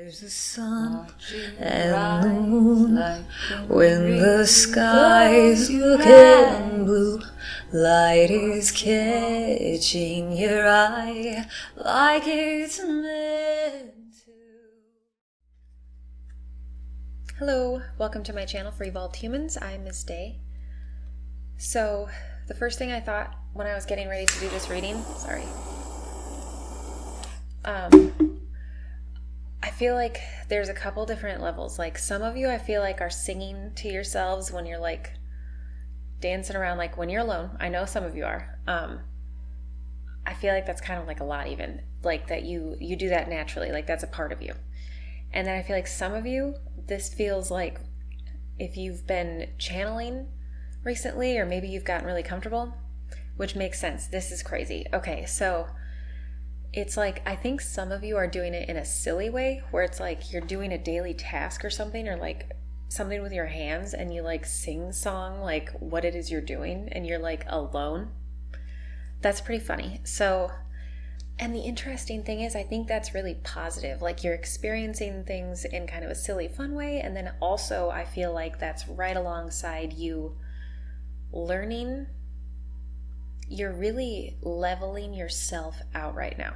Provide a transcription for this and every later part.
There's the sun and the moon when the sky's looking blue. Light is catching your eye like it's meant to. Hello, welcome to my channel for Evolved Humans. I'm Ms. Day. So, the first thing I thought when I was getting ready to do this reading, I feel like there's a couple different levels. Like some of you I feel like are singing to yourselves when you're like dancing around, like when you're alone. I know some of you are. I feel like that's kind of like a lot, even like that you do that naturally, like that's a part of you. And then I feel like some of you, this feels like if you've been channeling recently, or maybe you've gotten really comfortable, which makes sense. This is crazy. Okay, so it's like, I think some of you are doing it in a silly way, where it's like you're doing a daily task or something, or like something with your hands, and you like sing song like what it is you're doing, and you're like alone. That's pretty funny. So, and the interesting thing is, I think that's really positive. Like you're experiencing things in kind of a silly, fun way, and then also I feel like that's right alongside you learning. You're really leveling yourself out right now.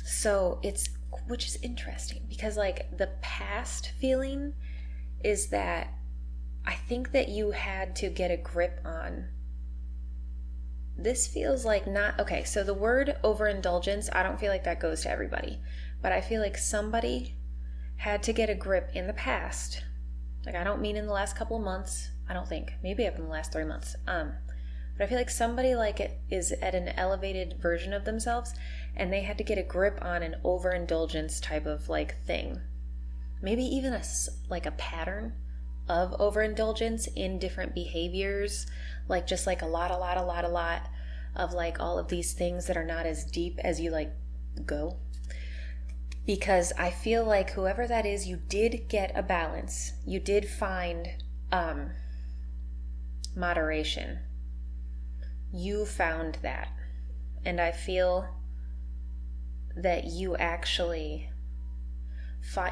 So which is interesting, because like the past feeling is that I think that you had to get a grip on. This feels like not, okay, so the word overindulgence, I don't feel like that goes to everybody, but I feel like somebody had to get a grip in the past. Like I don't mean in the last couple of months, I don't think, maybe up in the last 3 months. But I feel like somebody like it is at an elevated version of themselves, and they had to get a grip on an overindulgence type of like thing. Maybe even like a pattern of overindulgence in different behaviors, like just like a lot of like all of these things that are not as deep as you like go. Because I feel like whoever that is, you did get a balance. You did find moderation. You found that. And I feel that you actually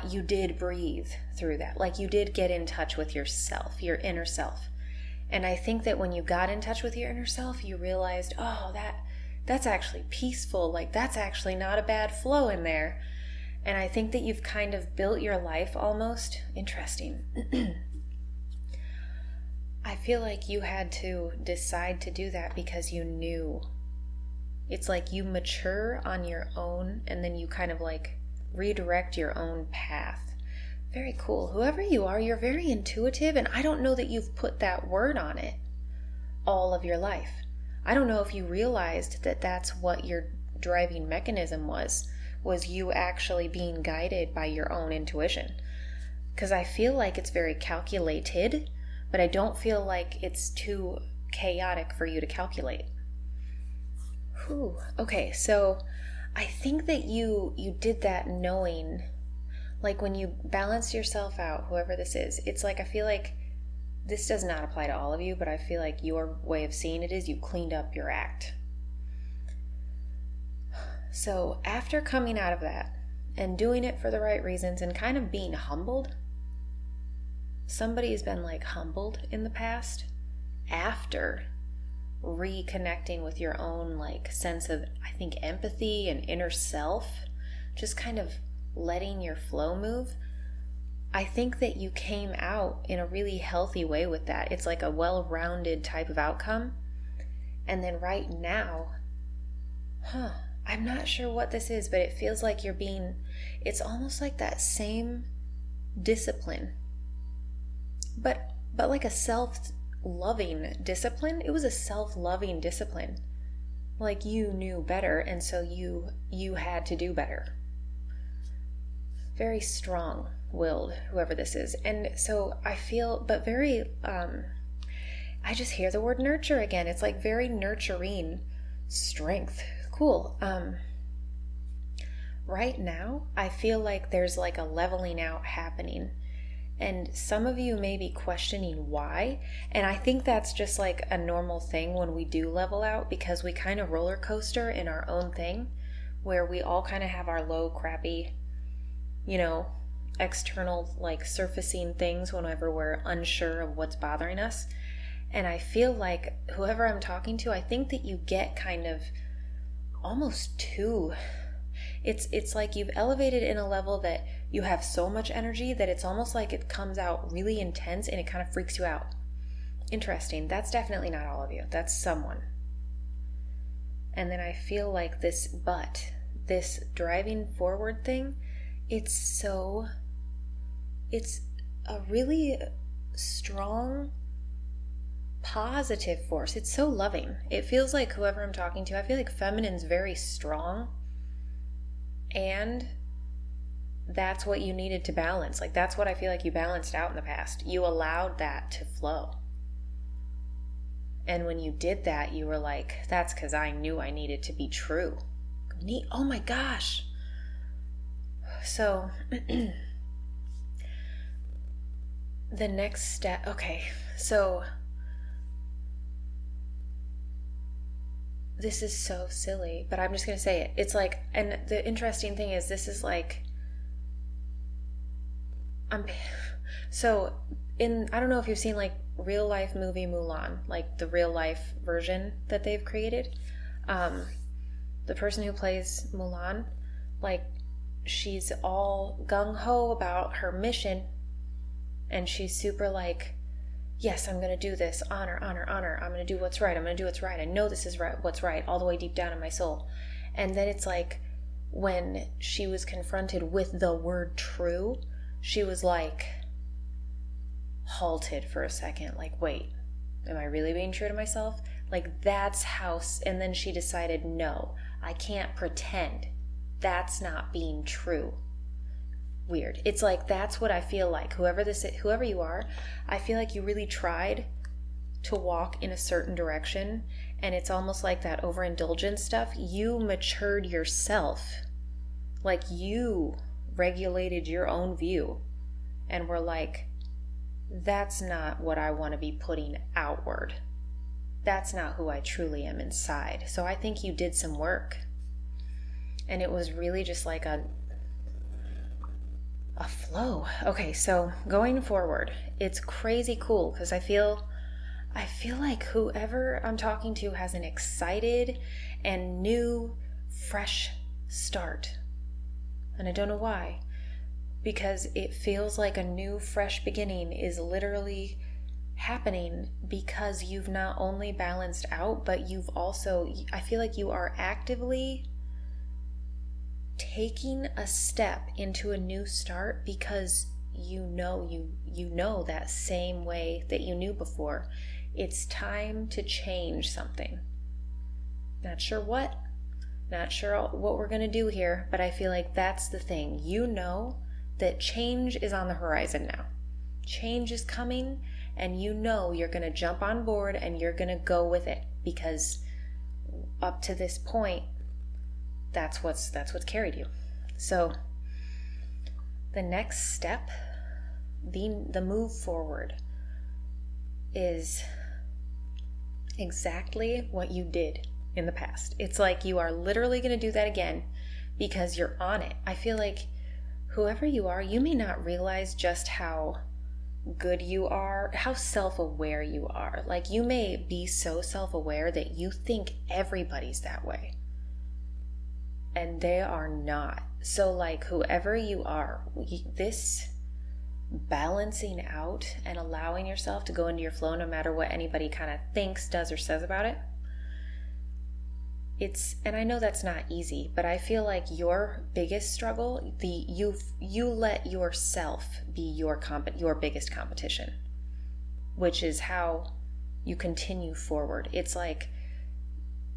you did breathe through that. Like you did get in touch with yourself, your inner self. And I think that when you got in touch with your inner self, you realized, oh, that's actually peaceful. Like that's actually not a bad flow in there. And I think that you've kind of built your life almost. Interesting. I feel like you had to decide to do that because you knew. It's like you mature on your own, and then you kind of like redirect your own path. Very cool. Whoever you are, you're very intuitive, and I don't know that you've put that word on it all of your life. I don't know if you realized that that's what your driving mechanism was you actually being guided by your own intuition. Because I feel like it's very calculated, but I don't feel like it's too chaotic for you to calculate. Whew. Okay, so I think that you did that knowing, like when you balance yourself out, whoever this is, it's like I feel like this does not apply to all of you, but I feel like your way of seeing it is you cleaned up your act. So after coming out of that and doing it for the right reasons and kind of being humbled, somebody's been like humbled in the past after reconnecting with your own like sense of, I think, empathy and inner self, just kind of letting your flow move. I think that you came out in a really healthy way with that. It's like a well-rounded type of outcome. And then right now, I'm not sure what this is, but it feels like it's almost like that same discipline, but like a self-loving discipline. It was a self-loving discipline. Like you knew better, and so you had to do better. Very strong-willed, whoever this is. And so I feel, but very, I just hear the word nurture again. It's like very nurturing strength. Cool. Right now, I feel like there's like a leveling out happening. And some of you may be questioning why. And I think that's just like a normal thing when we do level out, because we kind of roller coaster in our own thing, where we all kind of have our low, crappy external, like surfacing things whenever we're unsure of what's bothering us. And I feel like whoever I'm talking to, I think that you get kind of almost too, it's like you've elevated in a level that you have so much energy that it's almost like it comes out really intense and it kind of freaks you out. Interesting. That's definitely not all of you. That's someone. And then I feel like this driving forward thing, it's a really strong, positive force. It's so loving. It feels like whoever I'm talking to, I feel like feminine's very strong, and that's what you needed to balance. Like, that's what I feel like you balanced out in the past. You allowed that to flow. And when you did that, you were like, that's because I knew I needed to be true. Oh my gosh. So the next step, okay, so this is so silly, but I'm just going to say it. It's like, and the interesting thing is, this is like, I don't know if you've seen like real life movie Mulan, like the real life version that they've created. The person who plays Mulan, like, she's all gung-ho about her mission, and she's super like, yes, I'm going to do this, honor, honor, honor, I'm going to do what's right, I know this is right, what's right, all the way deep down in my soul. And then it's like, when she was confronted with the word true, she was like, halted for a second, like, wait, am I really being true to myself? Like, that's how, and then she decided, no, I can't pretend. That's not being true. Weird. It's like, that's what I feel like. Whoever you are, I feel like you really tried to walk in a certain direction, and it's almost like that overindulgence stuff. You matured yourself. Like, you regulated your own view and were like, that's not what I want to be putting outward. That's not who I truly am inside. So I think you did some work. And it was really just like a flow. Okay, so going forward, it's crazy cool because I feel like whoever I'm talking to has an excited and new, fresh start. And I don't know why. Because it feels like a new, fresh beginning is literally happening because you've not only balanced out, but you've also, I feel like you are actively taking a step into a new start because you know that same way that you knew before. It's time to change something. Not sure what, not sure what we're going to do here, but I feel like that's the thing. You know that change is on the horizon now. Change is coming, and you know you're going to jump on board and you're going to go with it because up to this point, that's what's carried you. So the next step, the move forward, is exactly what you did in the past. It's like you are literally going to do that again because you're on it. I feel like whoever you are, you may not realize just how good you are, how self-aware you are. Like, you may be so self-aware that you think everybody's that way. And they are not. So, like, whoever you are, this balancing out and allowing yourself to go into your flow no matter what anybody kind of thinks, does, or says about it, and I know that's not easy, but I feel like your biggest struggle, you let yourself be your biggest competition, which is how you continue forward. It's like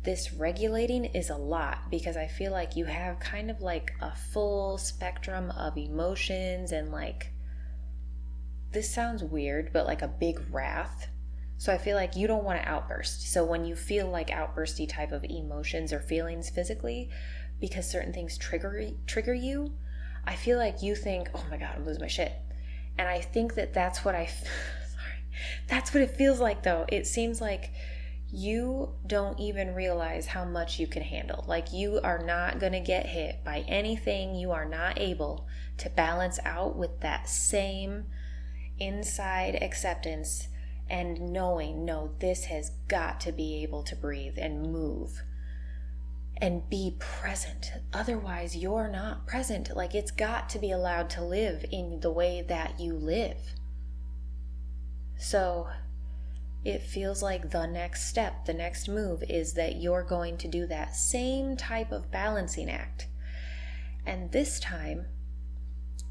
this regulating is a lot because I feel like you have kind of like a full spectrum of emotions and, like, this sounds weird, but like a big wrath. So I feel like you don't want to outburst. So when you feel like outbursty type of emotions or feelings physically, because certain things trigger you, I feel like you think, oh my God, I'm losing my shit. And I think that's what that's what it feels like though. It seems like you don't even realize how much you can handle. Like, you are not going to get hit by anything. You are not able to balance out with that same inside acceptance and knowing, no, this has got to be able to breathe and move and be present. Otherwise, you're not present. Like, it's got to be allowed to live in the way that you live. So it feels like the next step, the next move is that you're going to do that same type of balancing act. And this time,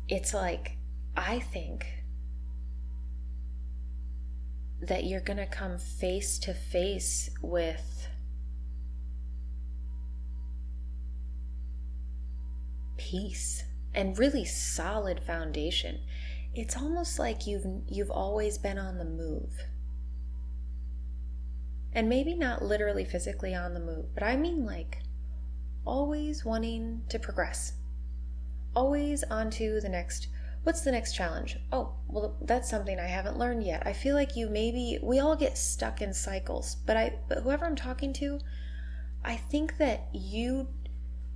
it's like, I think that you're going to come face to face with peace and really solid foundation. It's almost like you've always been on the move. And maybe not literally physically on the move, but I mean like always wanting to progress. Always onto the next, what's the next challenge? Oh, well, that's something I haven't learned yet. I feel like we all get stuck in cycles, but whoever I'm talking to, I think that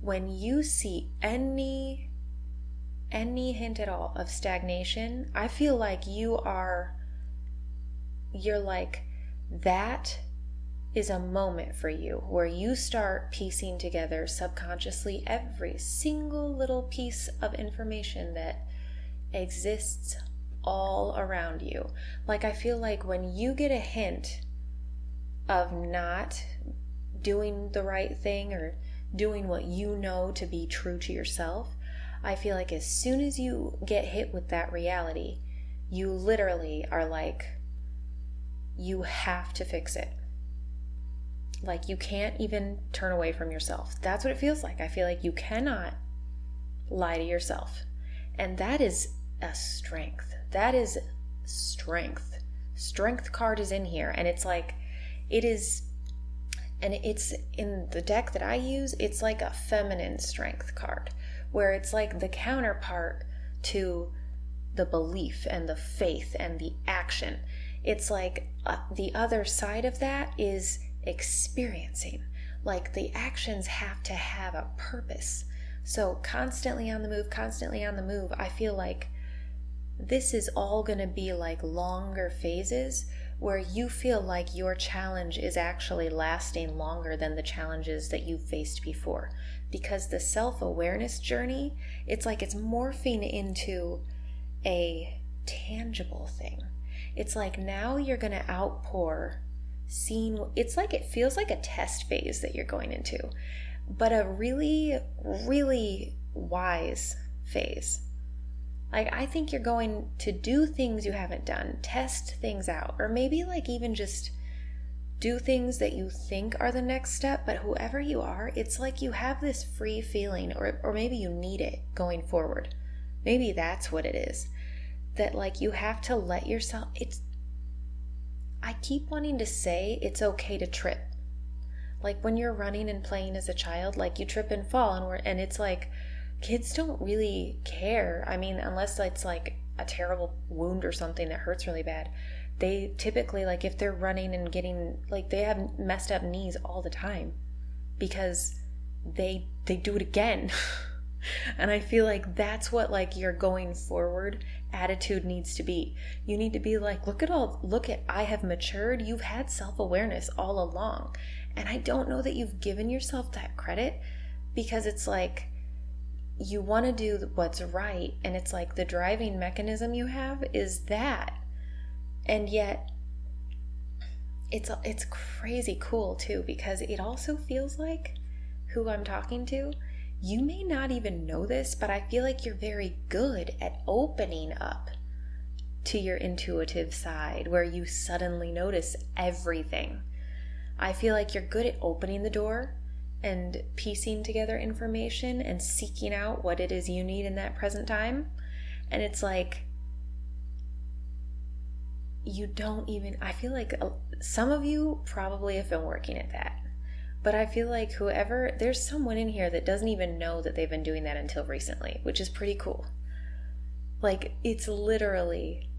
when you see any hint at all of stagnation, I feel like you're like, that is a moment for you where you start piecing together subconsciously every single little piece of information that exists all around you. Like, I feel like when you get a hint of not doing the right thing or doing what you know to be true to yourself, I feel like as soon as you get hit with that reality, you literally are like, you have to fix it. Like, you can't even turn away from yourself. That's what it feels like. I feel like you cannot lie to yourself. And that is a strength. That is strength. Strength card is in here. And it's like, it is, and it's in the deck that I use, it's like a feminine strength card, where it's like the counterpart to the belief and the faith and the action. It's like the other side of that is experiencing. Like, the actions have to have a purpose. So constantly on the move, I feel like this is all going to be like longer phases where you feel like your challenge is actually lasting longer than the challenges that you've faced before. Because the self-awareness journey, it's like it's morphing into a tangible thing. It's like now you're going to outpour it's like, it feels like a test phase that you're going into, but a really, really wise phase. Like, I think you're going to do things you haven't done, test things out, or maybe like even just do things that you think are the next step, but whoever you are, it's like you have this free feeling, or maybe you need it going forward. Maybe that's what it is. That like you have to let yourself, I keep wanting to say it's okay to trip. Like when you're running and playing as a child, like you trip and fall, and it's like, kids don't really care. I mean, unless it's like a terrible wound or something that hurts really bad. They typically, like if they're running and getting, like they have messed up knees all the time because they do it again. And I feel like that's what like your going forward attitude needs to be. You need to be like, look at, I have matured. You've had self-awareness all along. And I don't know that you've given yourself that credit, because it's like you want to do what's right. And it's like the driving mechanism you have is that. And yet it's crazy cool too, because it also feels like who I'm talking to, you may not even know this, but I feel like you're very good at opening up to your intuitive side where you suddenly notice everything. I feel like you're good at opening the door and piecing together information and seeking out what it is you need in that present time. And it's like, I feel like some of you probably have been working at that. But I feel like there's someone in here that doesn't even know that they've been doing that until recently, which is pretty cool. Like, it's literally,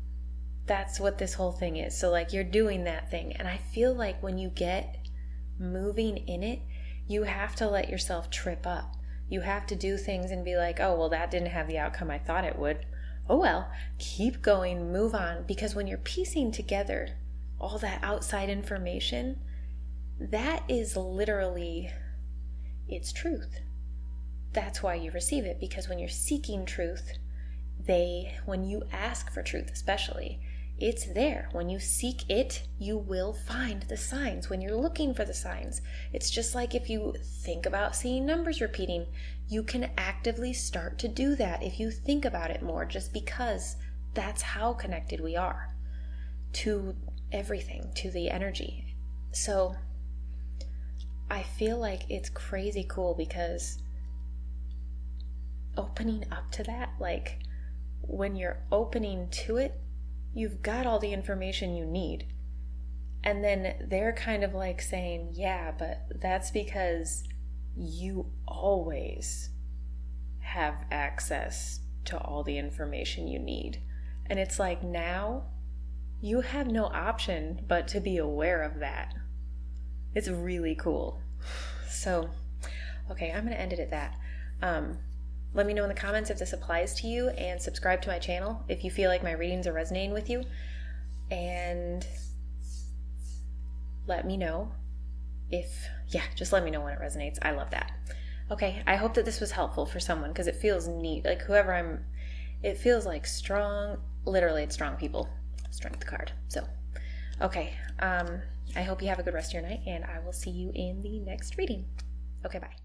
that's what this whole thing is. So like you're doing that thing. And I feel like when you get moving in it, you have to let yourself trip up, You have to do things and be like, oh, well, that didn't have the outcome I thought it would. Oh, well, keep going, move on. Because when you're piecing together all that outside information, that is literally, it's truth. That's why you receive it, because when you're seeking truth, when you ask for truth especially, it's there. When you seek it, you will find the signs. When you're looking for the signs, it's just like if you think about seeing numbers repeating, you can actively start to do that if you think about it more, just because that's how connected we are to everything, to the energy. So I feel like it's crazy cool because opening up to that, like when you're opening to it, you've got all the information you need. And then they're kind of like saying, yeah, but that's because you always have access to all the information you need. And it's like, now you have no option but to be aware of that. It's really cool. So, okay, I'm going to end it at that. Let me know in the comments if this applies to you, and subscribe to my channel if you feel like my readings are resonating with you. And let me know just let me know when it resonates. I love that. Okay, I hope that this was helpful for someone, because it feels neat. Like it feels like strong, literally it's strong people. Strength card. So, okay, I hope you have a good rest of your night, and I will see you in the next reading. Okay, bye.